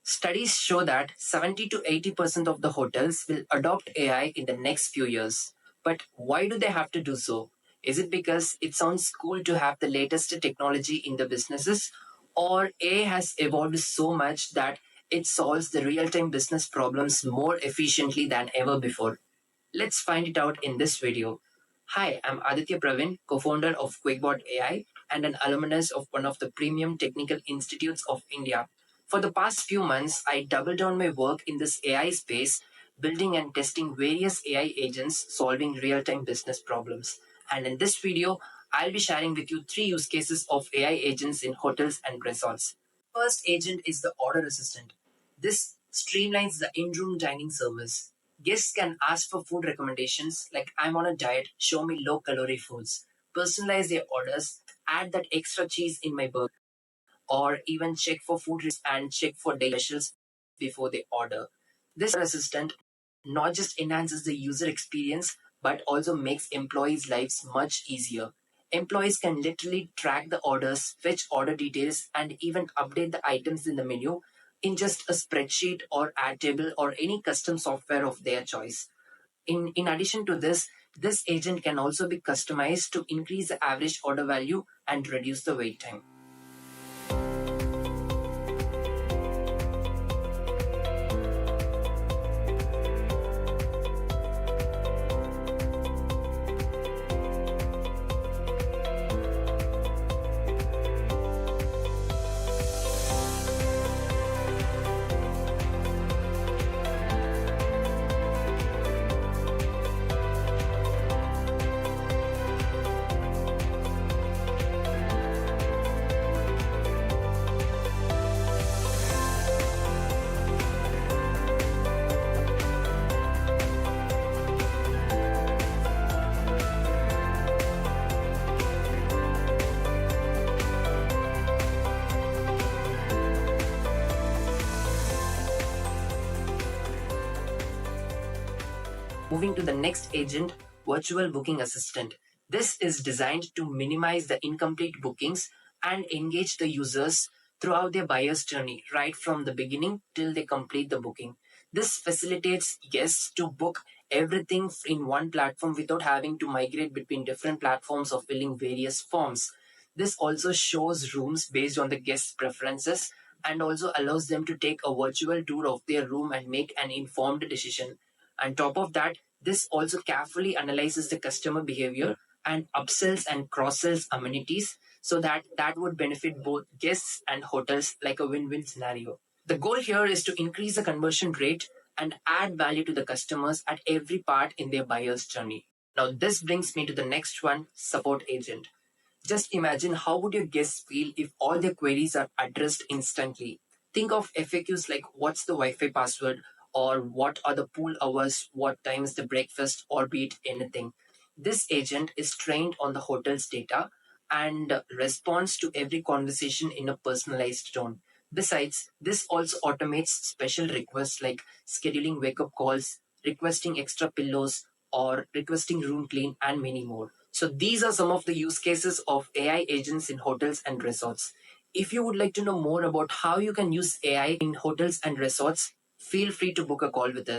Studies show that 70 to 80% of the hotels will adopt AI in the next few years. But why do they have to do so? Is it because it sounds cool to have the latest technology in the businesses? Or AI has evolved so much that it solves the real time business problems more efficiently than ever before? Let's find it out in this video. Hi, I'm Aditya Pravin, co-founder of QuickBot AI and an alumnus of one of the premium technical institutes of India. For the past few months, I doubled down my work in this AI space, building and testing various AI agents solving real-time business problems. And in this video, I'll be sharing with you 3 use cases of AI agents in hotels and resorts. First agent is the order assistant. This streamlines the in-room dining service. Guests can ask for food recommendations like I'm on a diet, show me low calorie foods, personalize their orders, add that extra cheese in my burger, or even check for food and check for daily specials before they order. This assistant not just enhances the user experience but also makes employees' lives much easier. Employees can literally track the orders, fetch order details, and even update the items in the menu in just a spreadsheet or ad table or any custom software of their choice. In addition to this, this agent can also be customized to increase the average order value and reduce the wait time. Moving to the next agent, Virtual Booking Assistant. This is designed to minimize the incomplete bookings and engage the users throughout their buyer's journey, right from the beginning till they complete the booking. This facilitates guests to book everything in one platform without having to migrate between different platforms or filling various forms. This also shows rooms based on the guest's preferences and also allows them to take a virtual tour of their room and make an informed decision. On top of that, this also carefully analyzes the customer behavior and upsells and cross-sells amenities so that would benefit both guests and hotels like a win-win scenario. The goal here is to increase the conversion rate and add value to the customers at every part in their buyer's journey. Now this brings me to the next one, support agent. Just imagine how would your guests feel if all their queries are addressed instantly. Think of FAQs like what's the Wi-Fi password or what are the pool hours, what time is the breakfast, or be it anything. This agent is trained on the hotel's data and responds to every conversation in a personalized tone. Besides, this also automates special requests like scheduling wake up calls, requesting extra pillows, or requesting room clean, and many more. So, these are some of the use cases of AI agents in hotels and resorts. If you would like to know more about how you can use AI in hotels and resorts, feel free to book a call with us.